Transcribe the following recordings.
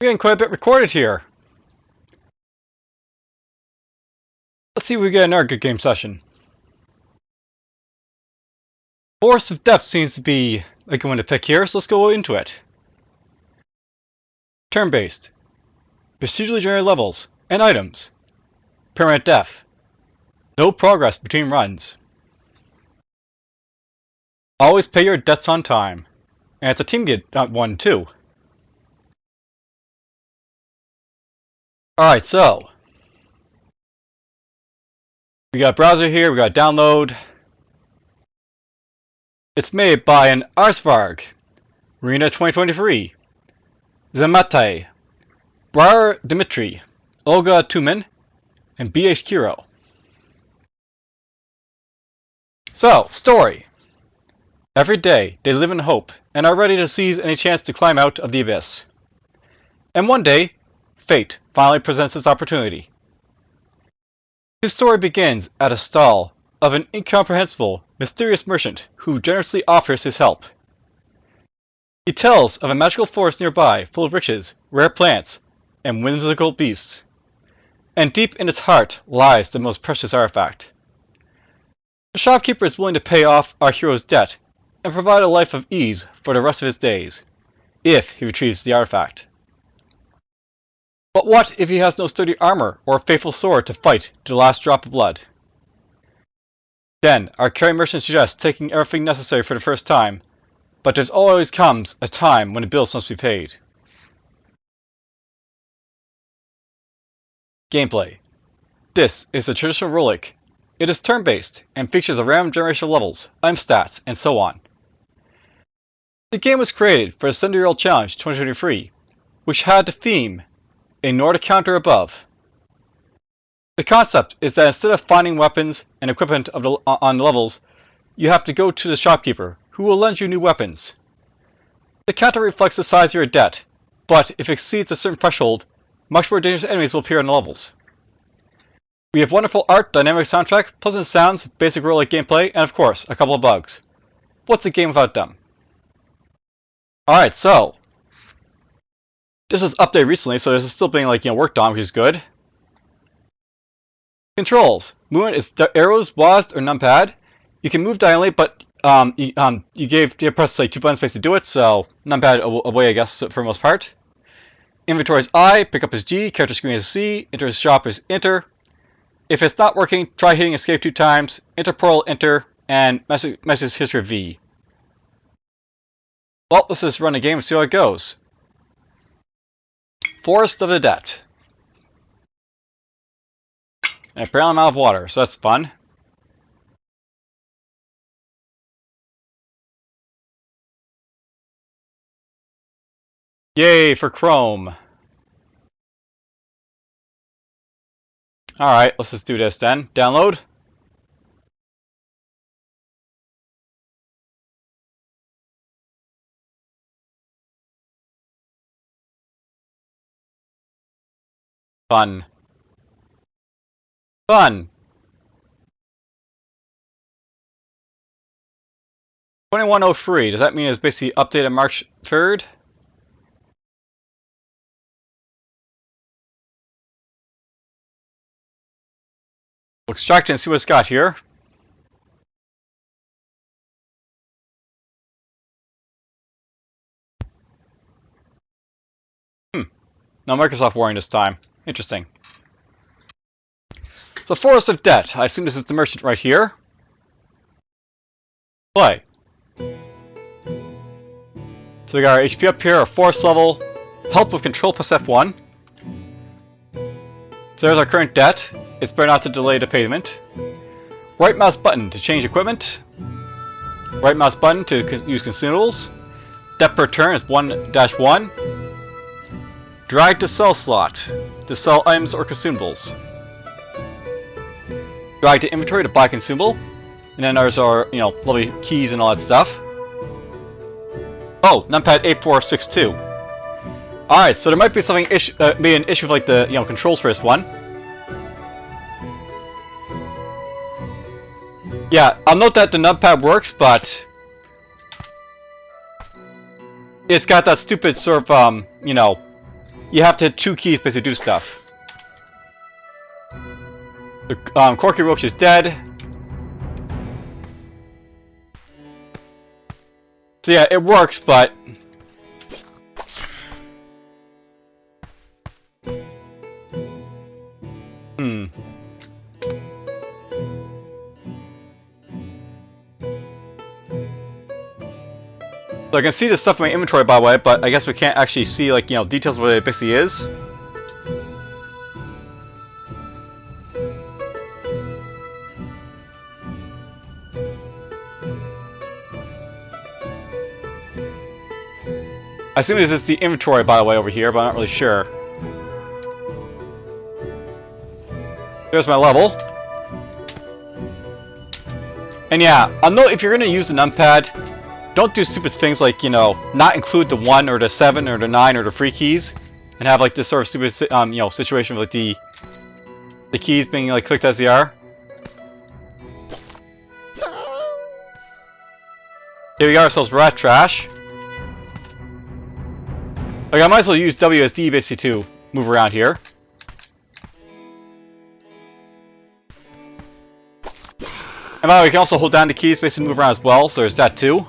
We're getting quite a bit recorded here. Let's see if we get another good game session. Force of Depth seems to be a good one to pick here, so let's go into it. Turn-based. Procedurally generated levels and items. Permanent death. No progress between runs. Always pay your debts on time. And it's a team one too. Alright, so we got a browser here, we got a download. It's made by an Arsvarg, Rena 2023, Zamatai, Brar Dimitri, Olga Tumen, and BH Kiro. So, story. Every day, they live in hope and are ready to seize any chance to climb out of the abyss. And one day, fate finally presents its opportunity. His story begins at a stall of an incomprehensible, mysterious merchant who generously offers his help. He tells of a magical forest nearby full of riches, rare plants, and whimsical beasts. And deep in its heart lies the most precious artifact. The shopkeeper is willing to pay off our hero's debt and provide a life of ease for the rest of his days, if he retrieves the artifact. But what if he has no sturdy armor or a faithful sword to fight to the last drop of blood? Then, our caring merchant suggests taking everything necessary for the first time, but there always comes a time when the bills must be paid. Gameplay. This is a traditional roguelike. It is turn-based and features a random generation of levels, item stats, and so on. The game was created for the 7DRL Challenge 2023, which had the theme, Ignore the counter above. The concept is that instead of finding weapons and equipment on the levels, you have to go to the shopkeeper, who will lend you new weapons. The counter reflects the size of your debt, but if it exceeds a certain threshold, much more dangerous enemies will appear on the levels. We have wonderful art, dynamic soundtrack, pleasant sounds, basic roguelike gameplay, and of course, a couple of bugs. What's a game without them? Alright, so this was updated recently, so this is still being worked on, which is good. Controls. Movement is arrows, WASD, or numpad. You can move diagonally, but you press 2 buttons to do it, so numpad away, I guess, for the most part. Inventory is I, pick up is G, character screen is C, enter shop is enter. If it's not working, try hitting escape 2 times, enter portal, enter, and message history V. Well, let's just run a game and see how it goes. Forest of the Debt. And apparently I'm out of water, so that's fun. Yay for Chrome. Alright, let's just do this then. Download. Fun. Fun! 2103, does that mean it's basically updated March 3rd? We'll extract it and see what it's got here. No Microsoft warning this time. Interesting. So Forest of Debt. I assume this is the merchant right here. Play. So we got our HP up here, our forest level, help with control plus F1. So there's our current debt. It's better not to delay the payment. Right mouse button to change equipment. Right mouse button to use consumables. Debt per turn is 1-1. Drag to sell slot to sell items or consumables. Drag to inventory to buy consumable. And then there's our, lovely keys and all that stuff. Oh, numpad 8462. Alright, so there might be something be an issue with the controls for this one. Yeah, I'll note that the numpad works, but it's got that stupid sort of you have to hit 2 keys basically to do stuff. The Corky Roach is dead. So yeah, it works, but... So I can see the stuff in my inventory, by the way, but I guess we can't actually see, like, you know, details of what it basically is. I assume this is the inventory, by the way, over here, but I'm not really sure. There's my level. And yeah, I'll note if you're going to use the numpad, don't do stupid things like, you know, not include the 1 or the 7 or the 9 or the 3 keys, and have like this sort of stupid, you know, situation with like the keys being like clicked as they are. Here we got ourselves rat trash. Like I might as well use WSD basically to move around here. And by the way, we can also hold down the keys basically to move around as well, so there's that too.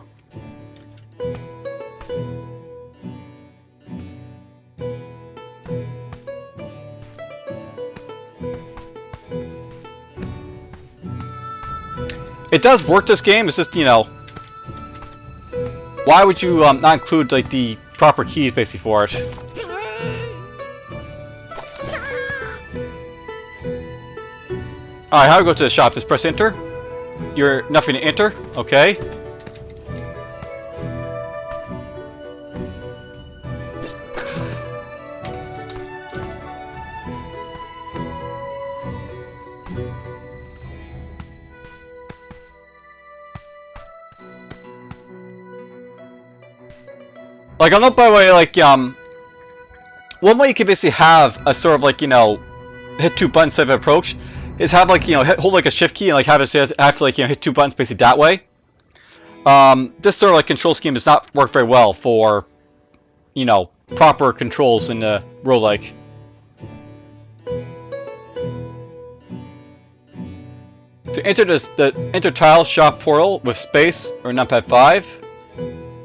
It does work, this game, it's just, you know, why would you not include like the proper keys basically for it? Alright, how do I go to the shop? Just press enter? You're nothing to enter? Okay. Like, I'm not, by the way, like, one way you could basically have a sort of, like, you know, hit 2 buttons type of approach is have, like, you know, hold, like, a shift key and, like, have to, like, you know, hit 2 buttons basically that way. This sort of, like, control scheme does not work very well for, you know, proper controls in the roguelike. To enter enter tile shop portal with space or numpad 5.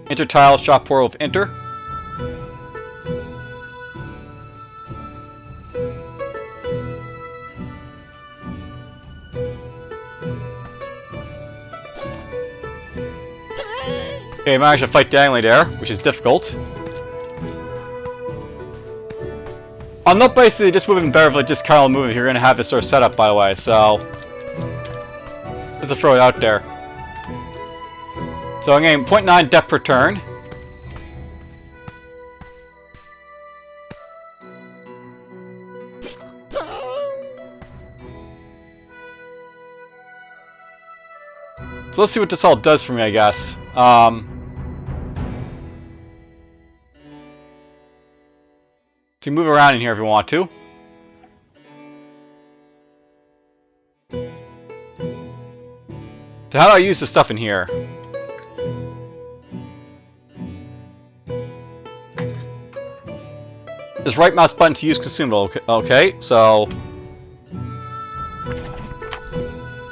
Enter tile shop portal with enter. Okay, I managed to fight diagonally there, which is difficult. I'm not basically just moving better if I just kind of move if you're going to have this sort of setup, by the way, so... just to throw it out there. So I'm getting 0.9 depth per turn. So let's see what this all does for me, I guess. So you move around in here if you want to. So how do I use the stuff in here? Just right mouse button to use consumable. Okay, so...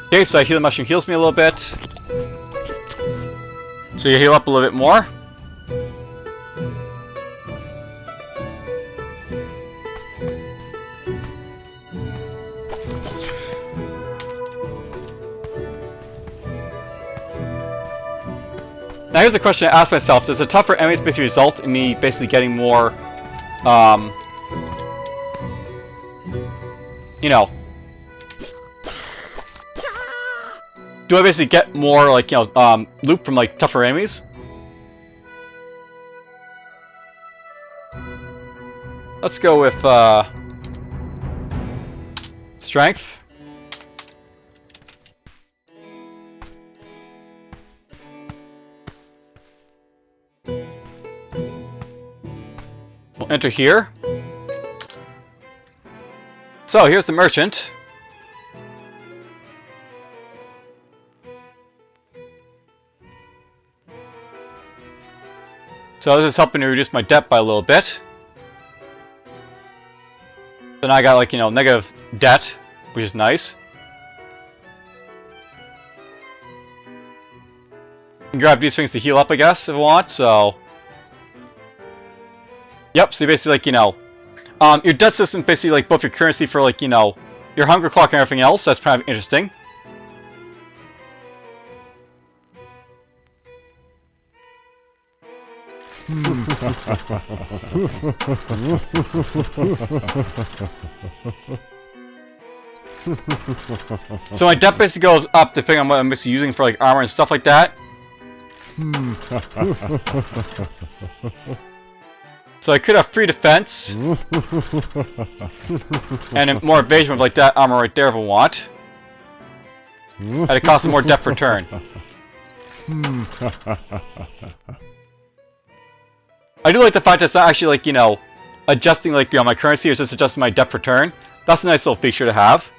okay, so healing mushroom heals me a little bit. So you heal up a little bit more. Now here's a question I ask myself: does the tougher enemies basically result in me basically getting more, you know, do I basically get more, like, you know, loot from, like, tougher enemies? Let's go with, strength. We'll enter here. So, here's the merchant. So this is helping to reduce my debt by a little bit. Then I got like, you know, negative debt, which is nice. You can grab these things to heal up, I guess, if you want, so... Yep, so basically, like, you know, your debt system basically like both your currency for, like, you know, your hunger clock and everything else. That's kind of interesting. So my debt basically goes up depending on what I'm basically using for like armor and stuff like that. So I could have free defense and more evasion with like that armor right there if I want. And it costs more debt per turn. I do like the fact that it's not actually like, you know, adjusting like, you know, my currency, it's just adjusting my debt per turn. That's a nice little feature to have.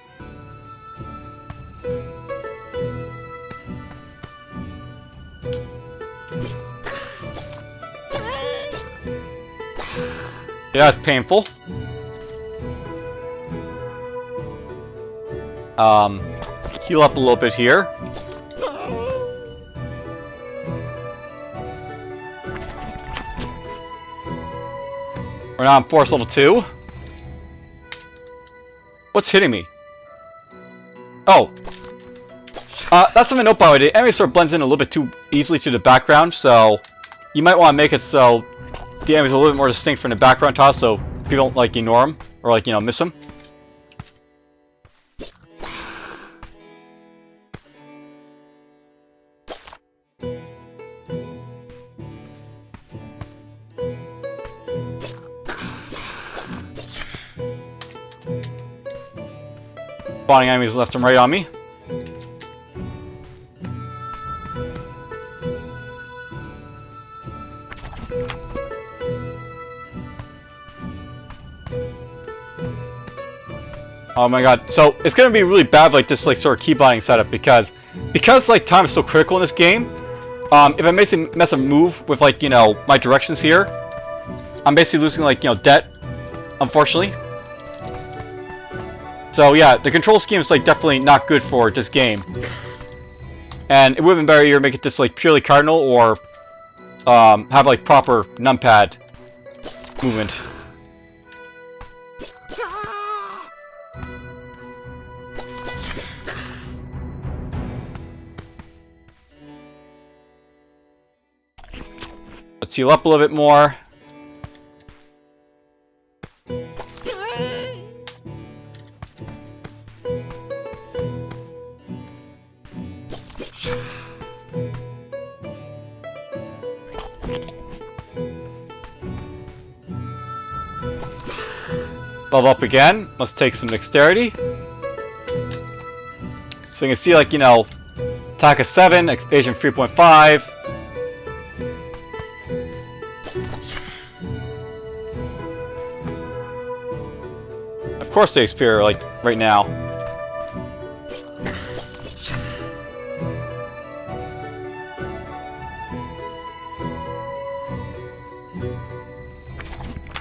Yeah, it's painful. Heal up a little bit here. We're now on Forrest level 2. What's hitting me? Oh. That's something to note by the way. The enemy sort of blends in a little bit too easily to the background, so you might want to make it so the enemy's a little bit more distinct from the background tile, so people don't like ignore them or like, you know, miss them. Spawning enemies left and right on me. Oh my god, so it's gonna be really bad like this like sort of keybinding setup because like time is so critical in this game. If I mess a move with like, you know, my directions here, I'm basically losing like, you know, debt, unfortunately. So yeah, the control scheme is like definitely not good for this game. And it would have been better either make it just like purely cardinal or have like proper numpad movement. Let's heal up a little bit more. Level up again. Let's take some dexterity. So you can see, like, you know, attack of 7, evasion 3.5. Of course they expire, like, right now.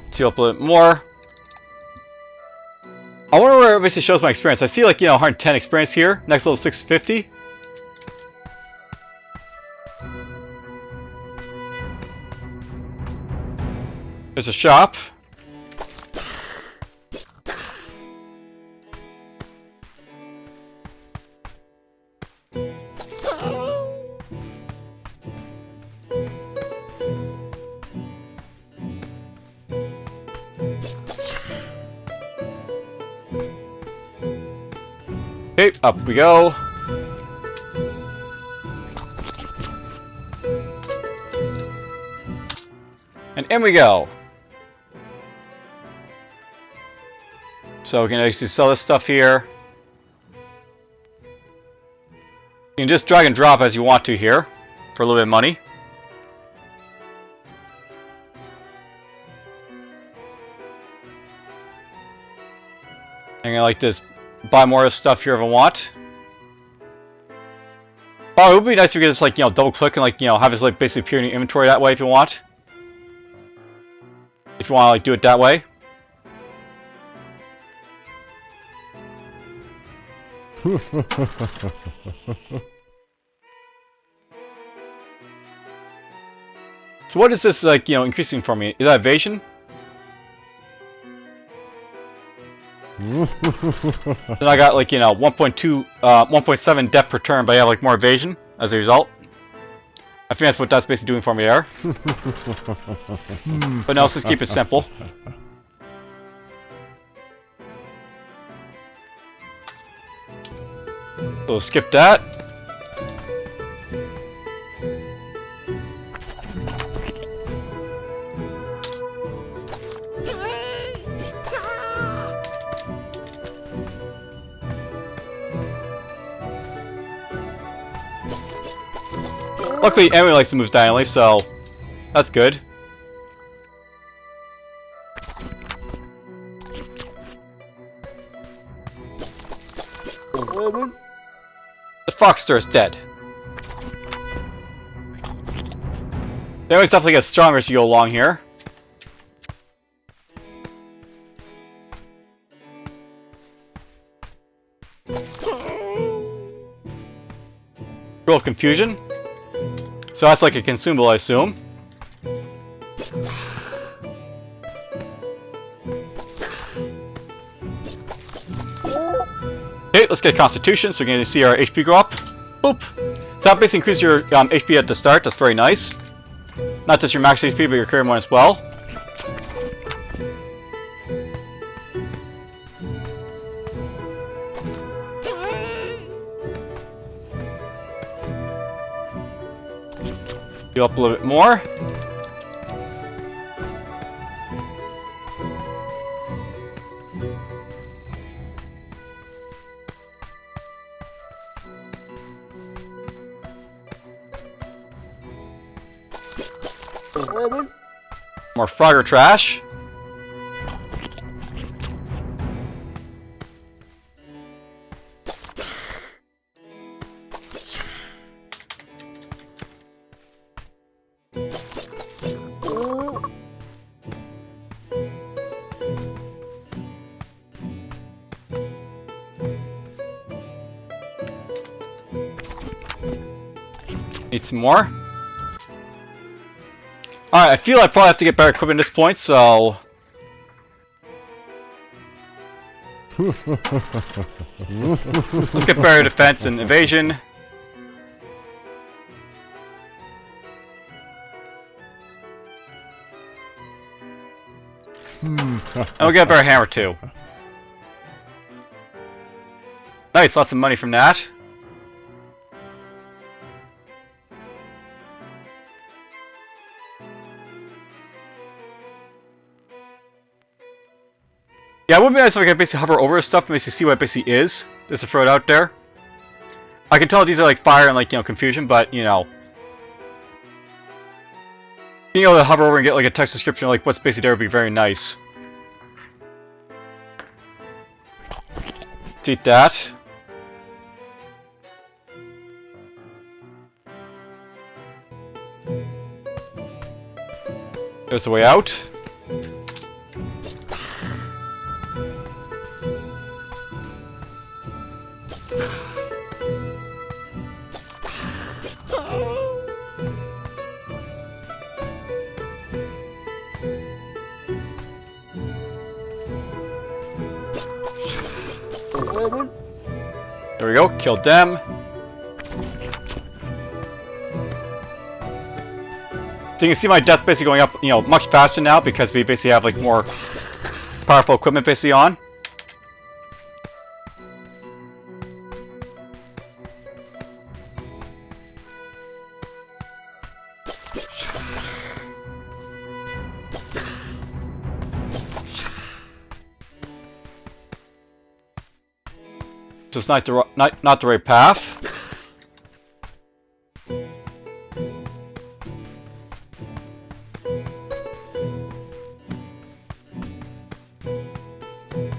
Let's heal up a little bit more. I wonder where it basically shows my experience. I see, like, you know, 110 experience here. Next level 650. There's a shop. Okay, up we go. And in we go. So we can actually sell this stuff here. You can just drag and drop as you want to here for a little bit of money. And I like this. Buy more of this stuff here if I want. Oh, it would be nice if you could just, like, you know, double click and, like, you know, have this like basically appear in your inventory that way if you want. If you want to like do it that way. So what is this, like, you know, increasing for me? Is that evasion? Then I got, like, you know, 1.2, 1.7 depth per turn, but I have, like, more evasion as a result. I think that's what that's basically doing for me there. But no, let's just keep it simple. So skip that. Luckily, Emily likes to move diagonally, so that's good. The Foxster is dead. The Emily's definitely gets stronger as you go along here. Roll of Confusion. So that's like a consumable, I assume. Okay, let's get Constitution, so we're going to see our HP go up. Boop! So that basically increases your HP at the start, that's very nice. Not just your max HP, but your current one as well. Heal up a little bit more. More Frogger trash. Need some more. Alright, I feel I probably have to get better equipment at this point, so... let's get better defense and evasion. And we'll get a better hammer too. Nice, lots of money from that. Yeah, it would be nice if I could basically hover over stuff and basically see what it basically is, just to throw it out there. I can tell these are like fire and like, you know, confusion, but, you know, being able to hover over and get like a text description of like what's basically there would be very nice. Let's eat that. There's the way out. There we go, killed them. So you can see my death's basically going up, you know, much faster now because we basically have like more powerful equipment basically on. So it's not the right path.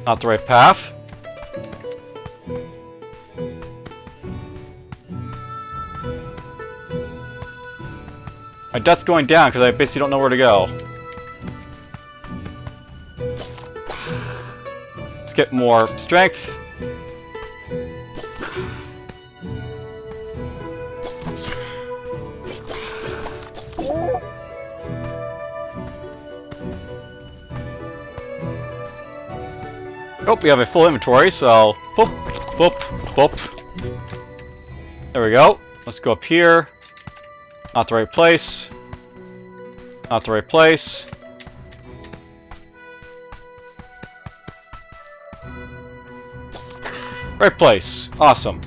Not the right path. My death's going down because I basically don't know where to go. Let's get more strength. Oh, we have a full inventory, so boop, boop, boop. There we go. Let's go up here. Not the right place. Not the right place. Right place. Awesome.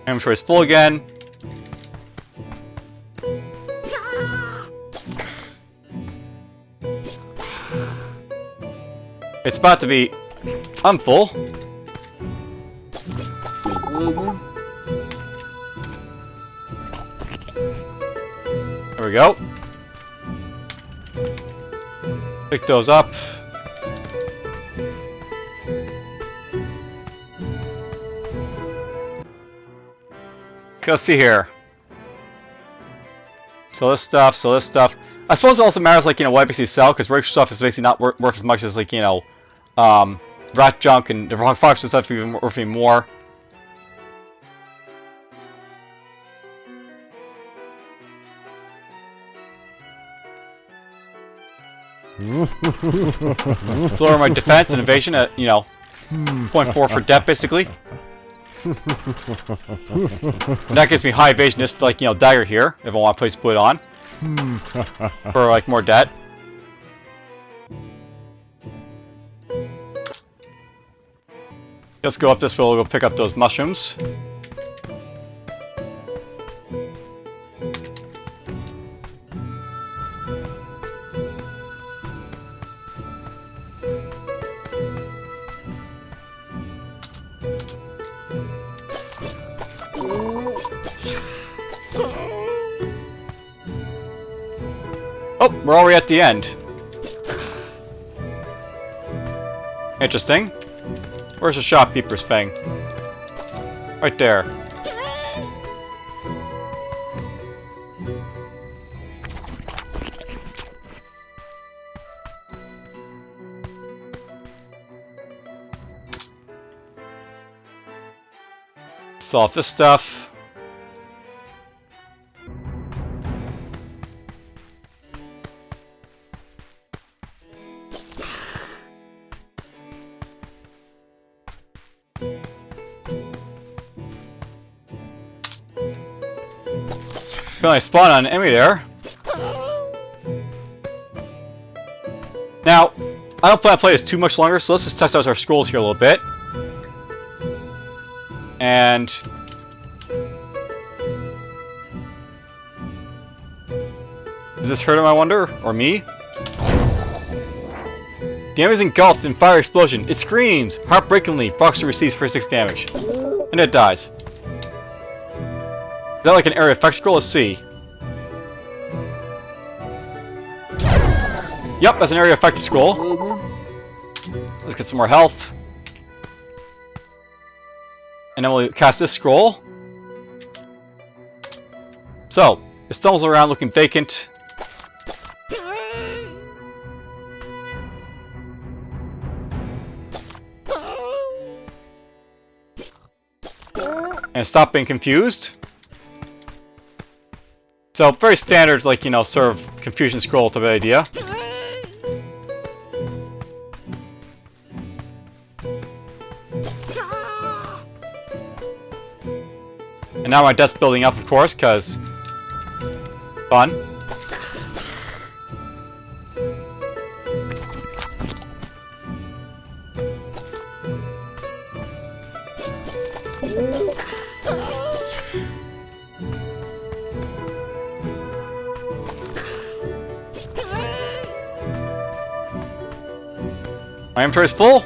Inventory's full again. It's about to be unfull. There we go. Pick those up. Okay, let's see here. So this stuff, so this stuff. I suppose it also matters, like, you know, what I basically sell, because regular stuff is basically not worth as much as, like, you know, rat junk, and the Forrest stuff even worth even more. Let's lower my defense and evasion at, you know, 0.4 for depth, basically. And that gives me high evasion just for, like, you know, dagger here, if I want to place split on. For, like, more debt. Let's go up this way, we'll go pick up those mushrooms. Oh, we're already at the end. Interesting. Where's the shopkeeper's thing? Right there. Sell off this stuff. I spawn on an enemy there. Now, I don't plan to play this too much longer, so let's just test out our scrolls here a little bit. And does this hurt him, I wonder? Or me? The enemy is engulfed in fire explosion. It screams! Heartbreakingly, Fox receives 46 damage. And it dies. Is that like an area effect scroll? Let's see. Yep, that's an area effect scroll. Let's get some more health. And then we'll cast this scroll. So, it stumbles around looking vacant. And stop being confused. So, very standard, like, you know, sort of confusion scroll type of idea. And now my debt's building up, of course, because fun. My inventory is full.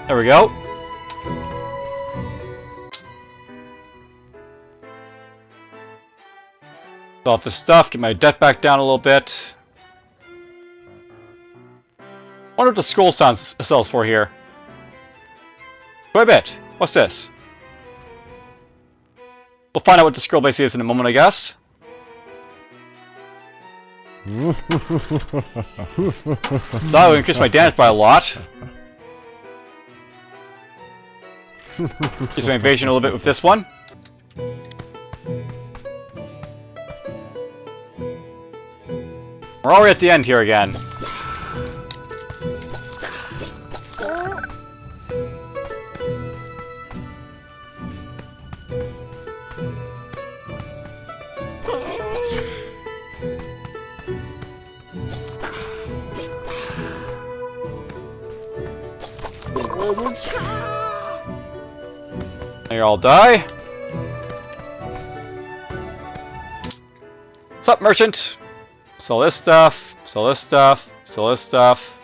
There we go. Sell off this stuff, get my debt back down a little bit. Wonder what the scroll sounds sells for here. Quite a bit. What's this? We'll find out what the scroll basically is in a moment, I guess. So that will increase my damage by a lot. Increase my evasion a little bit with this one. We're already at the end here again. They all die. What's up, merchant? Sell this stuff, sell this stuff, sell this stuff.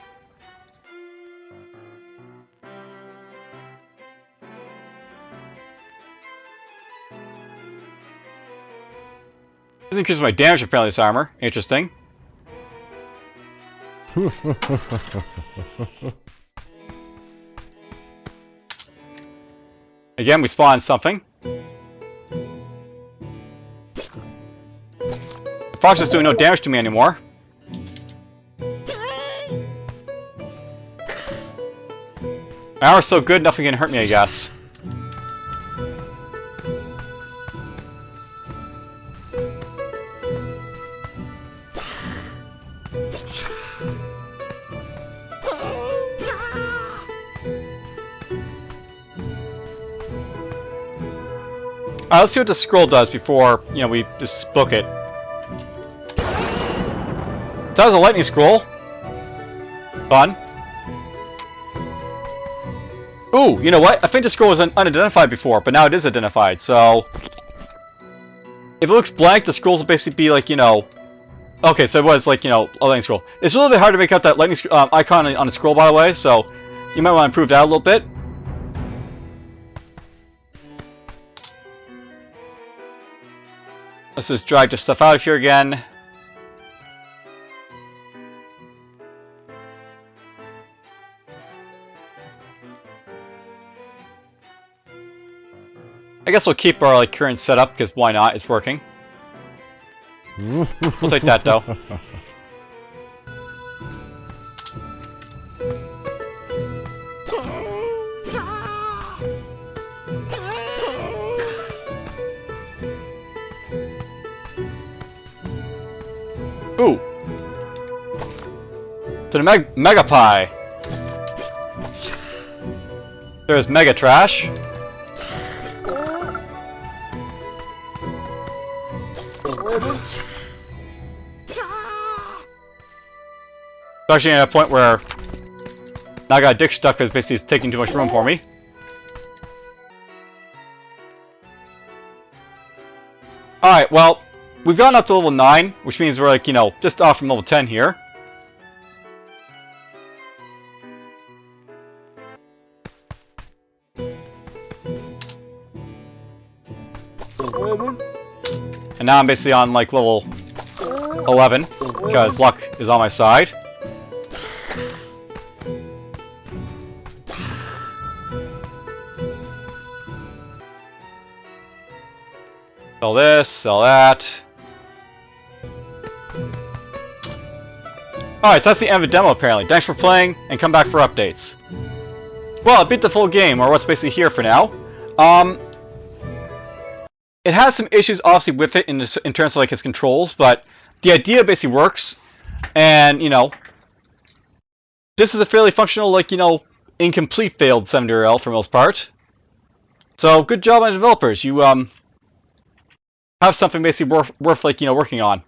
This increases my damage apparently, this armor. Interesting. Again, we spawned something. The fox is doing no damage to me anymore. My armor's so good, nothing can hurt me, I guess. Alright, let's see what the scroll does before, you know, we just book it. That was a lightning scroll. Fun. Ooh, you know what? I think the scroll was unidentified before, but now it is identified, so... If it looks blank, the scrolls will basically be like, you know... Okay, so it was like, you know, a lightning scroll. It's a little bit hard to make out that lightning icon on the scroll, by the way, so... You might want to improve that a little bit. Let's just drag this stuff out of here again. I guess we'll keep our current setup because why not? It's working. We'll take that though. Ooh. To the Mega Pie. There's Mega Trash. It's actually at a point where now I got a dick stuck because basically it's taking too much room for me. Alright, well, we've gotten up to level 9, which means we're like, you know, just off from level 10 here. And now I'm basically on like level 11 because luck is on my side. Sell this, sell that. Alright, so that's the end of the demo apparently. Thanks for playing, and come back for updates. Well, I beat the full game, or what's basically here for now. It has some issues obviously with it in terms of like its controls, but the idea basically works. And, you know, this is a fairly functional, like, you know, incomplete Failed-7DRL for the most part. So, good job on the developers. You, have something basically worth like, you know, working on.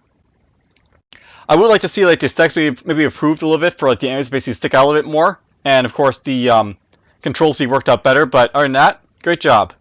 I would like to see like the stacks maybe improved a little bit for like the enemies basically stick out a little bit more, and of course the controls be worked out better. But other than that, great job.